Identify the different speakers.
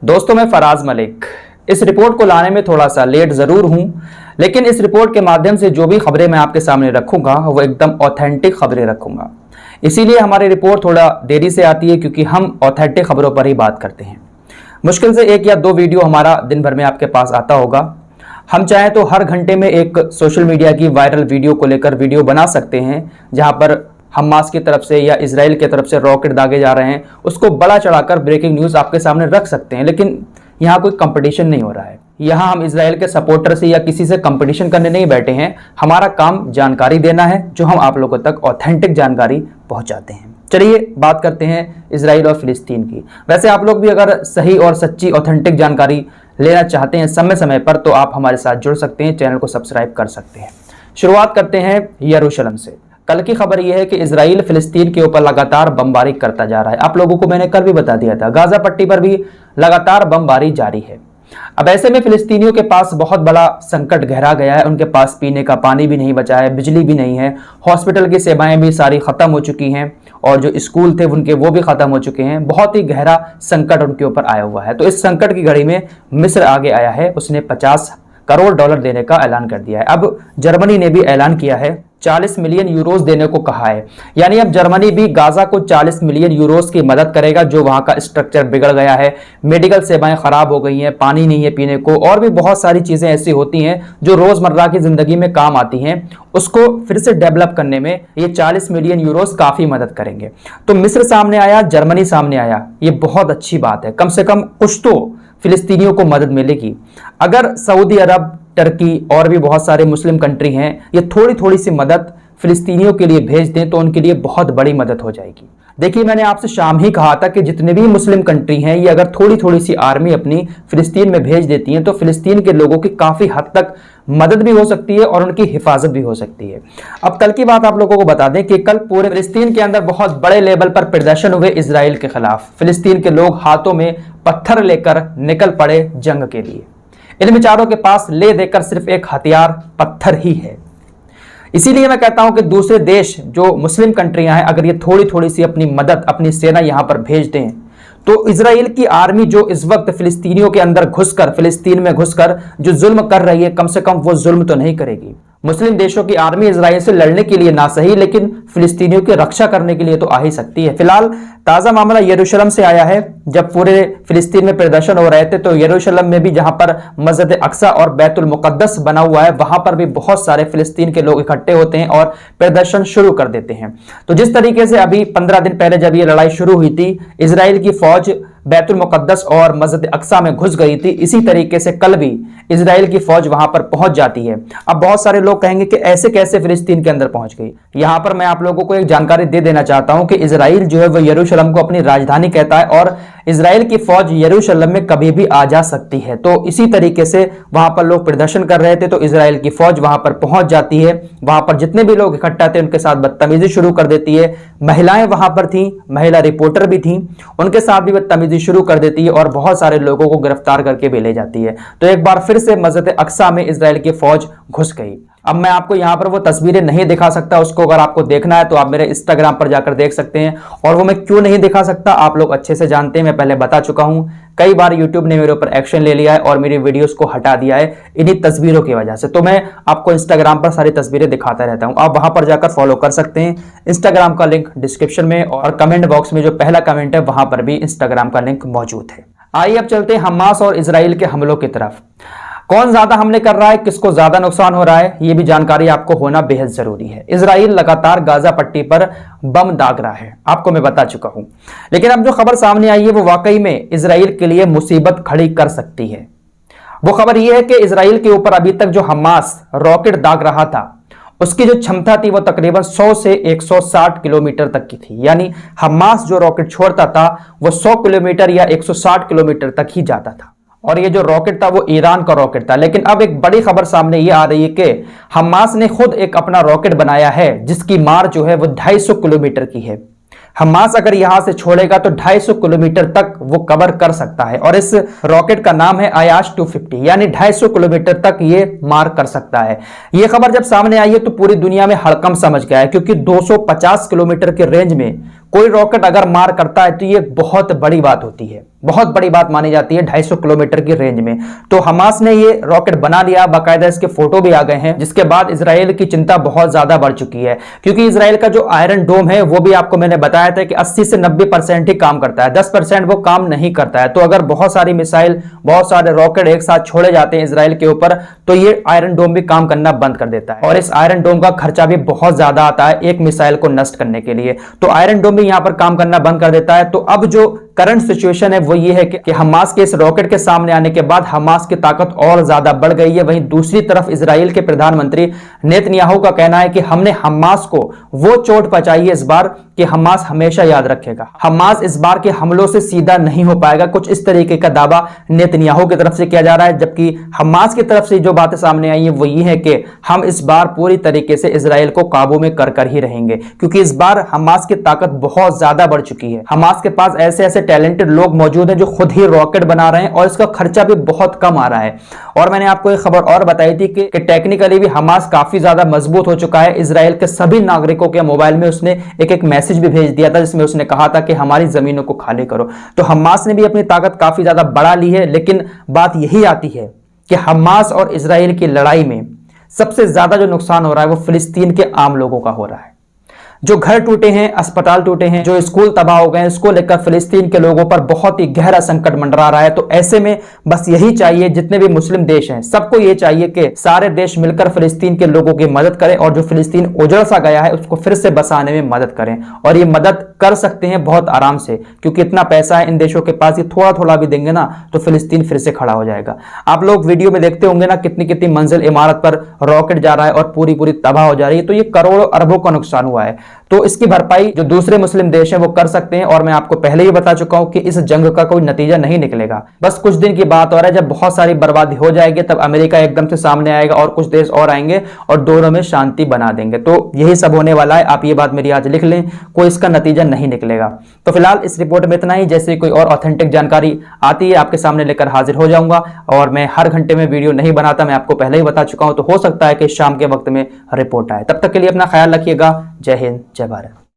Speaker 1: दोस्तों, मैं फराज मलिक। इस रिपोर्ट को लाने में थोड़ा सा लेट ज़रूर हूं, लेकिन इस रिपोर्ट के माध्यम से जो भी खबरें मैं आपके सामने रखूंगा वो एकदम ऑथेंटिक खबरें रखूंगा। इसीलिए हमारी रिपोर्ट थोड़ा देरी से आती है, क्योंकि हम ऑथेंटिक खबरों पर ही बात करते हैं। मुश्किल से 1 या 2 वीडियो हमारा दिन भर में आपके पास आता होगा। हम चाहें तो हर घंटे में एक सोशल मीडिया की वायरल वीडियो को लेकर वीडियो बना सकते हैं, जहां पर हमास की तरफ से या इजराइल की तरफ से रॉकेट दागे जा रहे हैं, उसको बड़ा चढ़ाकर ब्रेकिंग न्यूज़ आपके सामने रख सकते हैं। लेकिन यहाँ कोई कंपटीशन नहीं हो रहा है। यहाँ हम इजराइल के सपोर्टर से या किसी से कंपटीशन करने नहीं बैठे हैं। हमारा काम जानकारी देना है, जो हम आप लोगों तक ऑथेंटिक जानकारी पहुंचाते हैं। चलिए बात करते हैं इजराइल और फिलिस्तीन की। वैसे आप लोग भी अगर सही और सच्ची ऑथेंटिक जानकारी लेना चाहते हैं समय समय पर, तो आप हमारे साथ जुड़ सकते हैं, चैनल को सब्सक्राइब कर सकते हैं। शुरुआत करते हैं यरूशलेम से। कल की खबर यह है कि इजराइल फिलिस्तीन के ऊपर लगातार बमबारी करता जा रहा है। आप लोगों को मैंने कल भी बता दिया था, गाजा पट्टी पर भी लगातार बमबारी जारी है। अब ऐसे में फिलिस्तीनियों के पास बहुत बड़ा संकट गहरा गया है। उनके पास पीने का पानी भी नहीं बचा है, बिजली भी नहीं है, हॉस्पिटल की सेवाएं भी सारी खत्म हो चुकी हैं, और जो स्कूल थे उनके वो भी खत्म हो चुके हैं। बहुत ही गहरा संकट उनके ऊपर आया हुआ है। तो इस संकट की घड़ी में मिस्र आगे आया है। उसने $50 करोड़ देने का ऐलान कर दिया है। अब जर्मनी ने भी ऐलान किया है, 40 मिलियन यूरोज देने को कहा है। यानी अब जर्मनी भी गाजा को 40 मिलियन यूरोज की मदद करेगा। जो वहां का स्ट्रक्चर बिगड़ गया है, मेडिकल सेवाएं खराब हो गई हैं, पानी नहीं है पीने को, और भी बहुत सारी चीजें ऐसी होती हैं जो रोजमर्रा की जिंदगी में काम आती हैं, उसको फिर से डेवलप करने में ये 40 मिलियन यूरोज काफी मदद करेंगे। तो मिस्र सामने आया, जर्मनी सामने आया, ये बहुत अच्छी बात है। कम से कम कुछ तो फिलिस्तीनियों को मदद मिलेगी। अगर सऊदी अरब, टर्की और भी बहुत सारे मुस्लिम कंट्री हैं, ये थोड़ी थोड़ी सी मदद फिलिस्तीनियों के लिए भेज दें तो उनके लिए बहुत बड़ी मदद हो जाएगी। देखिए, मैंने आपसे शाम ही कहा था कि जितने भी मुस्लिम कंट्री हैं, ये अगर थोड़ी थोड़ी सी आर्मी अपनी फिलिस्तीन में भेज देती हैं तो फिलिस्तीन के लोगों की काफी हद तक मदद भी हो सकती है और उनकी हिफाजत भी हो सकती है। अब कल की बात आप लोगों को बता दें कि कल पूरे फिलिस्तीन के अंदर बहुत बड़े लेवल पर प्रदर्शन हुए इजराइल के खिलाफ। फिलिस्तीन के लोग हाथों में पत्थर लेकर निकल पड़े जंग के लिए। इन बेचारों के पास ले देकर सिर्फ एक हथियार पत्थर ही है। इसीलिए मैं कहता हूं कि दूसरे देश जो मुस्लिम कंट्रियां हैं, अगर ये थोड़ी थोड़ी सी अपनी मदद, अपनी सेना यहां पर भेज दें तो इजराइल की आर्मी जो इस वक्त फिलिस्तीनियों के अंदर घुसकर, फिलिस्तीन में घुसकर जो जुल्म कर रही है, कम से कम वो जुल्म तो नहीं करेगी। मुस्लिम देशों की आर्मी इजराइल से लड़ने के लिए ना सही, लेकिन फिलिस्तीनियों की रक्षा करने के लिए तो आ ही सकती है। फिलहाल ताजा मामला यरूशलेम से आया है। जब पूरे फिलिस्तीन में प्रदर्शन हो रहे थे तो यरूशलेम में भी, जहां पर मस्जिद अक्सा और बैतुल मुकद्दस बना हुआ है, वहां पर भी बहुत सारे फिलिस्तीन के लोग इकट्ठे होते हैं और प्रदर्शन शुरू कर देते हैं। तो जिस तरीके से अभी 15 दिन पहले जब ये लड़ाई शुरू हुई थी, इजराइल की फौज बैतुल मुकद्दस और मस्जिद अक्सा में घुस गई थी, इसी तरीके से कल भी इजराइल की फौज वहां पर पहुंच जाती है। अब बहुत सारे लोग कहेंगे कि ऐसे कैसे फिलिस्तीन के अंदर पहुंच गई। यहां पर मैं आप लोगों को एक जानकारी दे देना चाहता हूं कि इजराइल जो है वो यरूशलेम को अपनी राजधानी कहता है, और इजराइल की फौज यरूशलेम में कभी भी आ जा सकती है। तो इसी तरीके से वहां पर लोग प्रदर्शन कर रहे थे तो इजराइल की फौज वहां पर पहुंच जाती है। वहां पर जितने भी लोग इकट्ठा थे उनके साथ बदतमीजी शुरू कर देती है। महिलाएं वहां पर थी, महिला रिपोर्टर भी थी, उनके साथ भी बदतमीजी शुरू कर देती है और बहुत सारे लोगों को गिरफ्तार करके भी ले जाती है। तो एक बार फिर से मस्जिद अक्सा में इजराइल की फौज घुस गई। अब मैं आपको यहां पर वो तस्वीरें नहीं दिखा सकता, उसको अगर आपको देखना है तो आप मेरे इंस्टाग्राम पर जाकर देख सकते हैं। और वो मैं क्यों नहीं दिखा सकता, आप लोग अच्छे से जानते हैं, मैं पहले बता चुका हूं। कई बार यूट्यूब ने मेरे ऊपर एक्शन ले लिया है और मेरी वीडियोस को हटा दिया है इन्हीं तस्वीरों की वजह से। तो मैं आपको इंस्टाग्राम पर सारी तस्वीरें दिखाता रहता हूं, आप वहां पर जाकर फॉलो कर सकते हैं। इंस्टाग्राम का लिंक डिस्क्रिप्शन में और कमेंट बॉक्स में जो पहला कमेंट है वहां पर भी इंस्टाग्राम का लिंक मौजूद है। आइए अब चलते हैं हमास और इजराइल के हमलों की तरफ। कौन ज्यादा हमले कर रहा है, किसको ज्यादा नुकसान हो रहा है, यह भी जानकारी आपको होना बेहद जरूरी है। इजराइल लगातार गाजा पट्टी पर बम दाग रहा है, आपको मैं बता चुका हूं। लेकिन अब जो खबर सामने आई है वो वाकई में इजराइल के लिए मुसीबत खड़ी कर सकती है। वो खबर यह है कि इजराइल के ऊपर अभी तक जो हमास रॉकेट दाग रहा था, उसकी जो क्षमता थी वो तकरीबन 100 से 160 किलोमीटर तक की थी। यानी हमास जो रॉकेट छोड़ता था वो 100 किलोमीटर या 160 किलोमीटर तक ही जाता था, और ये जो रॉकेट था वो ईरान का रॉकेट था। लेकिन अब एक बड़ी खबर सामने ये आ रही है कि हमास ने खुद एक अपना रॉकेट बनाया है जिसकी मार जो है वो 250 किलोमीटर की है। हमास अगर यहां से छोड़ेगा तो 250 किलोमीटर तक वो कवर कर सकता है, और इस रॉकेट का नाम है आयाश 250, यानी 250 किलोमीटर तक ये मार कर सकता है। ये खबर जब सामने आई है तो पूरी दुनिया में हड़कंप समझ गया है, क्योंकि 250 किलोमीटर के रेंज में कोई रॉकेट अगर मार करता है तो ये बहुत बड़ी बात होती है, बहुत बड़ी बात मानी जाती है 250 किलोमीटर की रेंज में। तो हमास ने ये रॉकेट बना लिया, बाकायदा इसके फोटो भी आ गए हैं, जिसके बाद इजराइल की चिंता बहुत ज्यादा बढ़ चुकी है, क्योंकि इजराइल का जो आयरन डोम है वो भी आपको मैंने बताया था कि 80 से 90% ही काम करता है, 10% वो काम नहीं करता है। तो अगर बहुत सारी मिसाइल, बहुत सारे रॉकेट एक साथ छोड़े जाते हैं इजराइल के ऊपर, तो ये आयरन डोम भी काम करना बंद कर देता है, और इस आयरन डोम का खर्चा भी बहुत ज्यादा आता है एक मिसाइल को नष्ट करने के लिए। तो आयरन डोम भी यहां पर काम करना बंद कर देता है। तो अब जो करंट सिचुएशन है वो ये है कि हमास के इस रॉकेट के सामने आने के बाद हमास की ताकत और ज्यादा बढ़ गई है। वहीं दूसरी तरफ इजराइल के प्रधानमंत्री नेतन्याहू का कहना है कि हमने हमास को वो चोट पहुंचाई है इस बार कि हमास हमेशा याद रखेगा, हमास इस बार के हमलों से सीधा नहीं हो पाएगा। कुछ इस तरीके का दावा नेतन्याहू की तरफ से किया जा रहा है, जबकि हमास की तरफ से जो बातें सामने आई है वो ये है कि हम इस बार पूरी तरीके से इजराइल को काबू में कर ही रहेंगे, क्योंकि इस बार हमास की ताकत बहुत ज्यादा बढ़ चुकी है। हमास के पास ऐसे ऐसे टैलेंटेड लोग मौजूद हैं जो खुद ही रॉकेट बना रहे हैं, और इसका खर्चा भी बहुत कम आ रहा है। और मैंने आपको एक खबर और बताई थी कि टेक्निकली भी हमास काफी ज्यादा मजबूत हो चुका है। इजराइल के सभी नागरिकों के मोबाइल में उसने एक मैसेज भी भेज दिया था, जिसमें उसने कहा था कि हमारी जमीनों को खाली करो। तो हमास ने भी अपनी ताकत काफी ज्यादा बढ़ा ली है, लेकिन बात यही आती है कि हमास और इजराइल की लड़ाई में सबसे ज्यादा जो नुकसान हो रहा है वो फिलिस्तीन के आम लोगों का हो रहा है। जो घर टूटे हैं, अस्पताल टूटे हैं, जो स्कूल तबाह हो गए हैं, इसको लेकर फिलिस्तीन के लोगों पर बहुत ही गहरा संकट मंडरा रहा है। तो ऐसे में बस यही चाहिए, जितने भी मुस्लिम देश हैं सबको ये चाहिए कि सारे देश मिलकर फिलिस्तीन के लोगों की मदद करें, और जो फिलिस्तीन उजड़ सा गया है उसको फिर से बसाने में मदद करें। और ये मदद कर सकते हैं बहुत आराम से, क्योंकि इतना पैसा है इन देशों के पास, ये थोड़ा थोड़ा भी देंगे ना तो फिलिस्तीन फिर से खड़ा हो जाएगा। आप लोग वीडियो में देखते होंगे ना कितनी कितनी मंजिल इमारत पर रॉकेट जा रहा है और पूरी पूरी तबाह हो जा रही है। तो ये करोड़ों अरबों का नुकसान हुआ है। तो इसकी भरपाई जो दूसरे मुस्लिम देश हैं वो कर सकते हैं, और मैं आपको पहले ही बता चुका हूं कि इस जंग का कोई नतीजा नहीं निकलेगा। बस कुछ दिन की बात हो रहा है, जब बहुत सारी बर्बादी हो जाएगी तब अमेरिका एकदम से सामने आएगा और कुछ देश और आएंगे और दोनों में शांति बना देंगे। तो यही सब होने वाला है, आप ये बात मेरी आज लिख लें, कोई इसका नतीजा नहीं निकलेगा। तो फिलहाल इस रिपोर्ट में इतना ही। जैसे कोई और ऑथेंटिक जानकारी आती है आपके सामने लेकर हाजिर हो जाऊंगा, और मैं हर घंटे में वीडियो नहीं बनाता, मैं आपको पहले ही बता चुका हूं। तो हो सकता है कि शाम के वक्त में रिपोर्ट आए। तब तक के लिए अपना ख्याल रखिएगा। जय हिंद, जय भारत।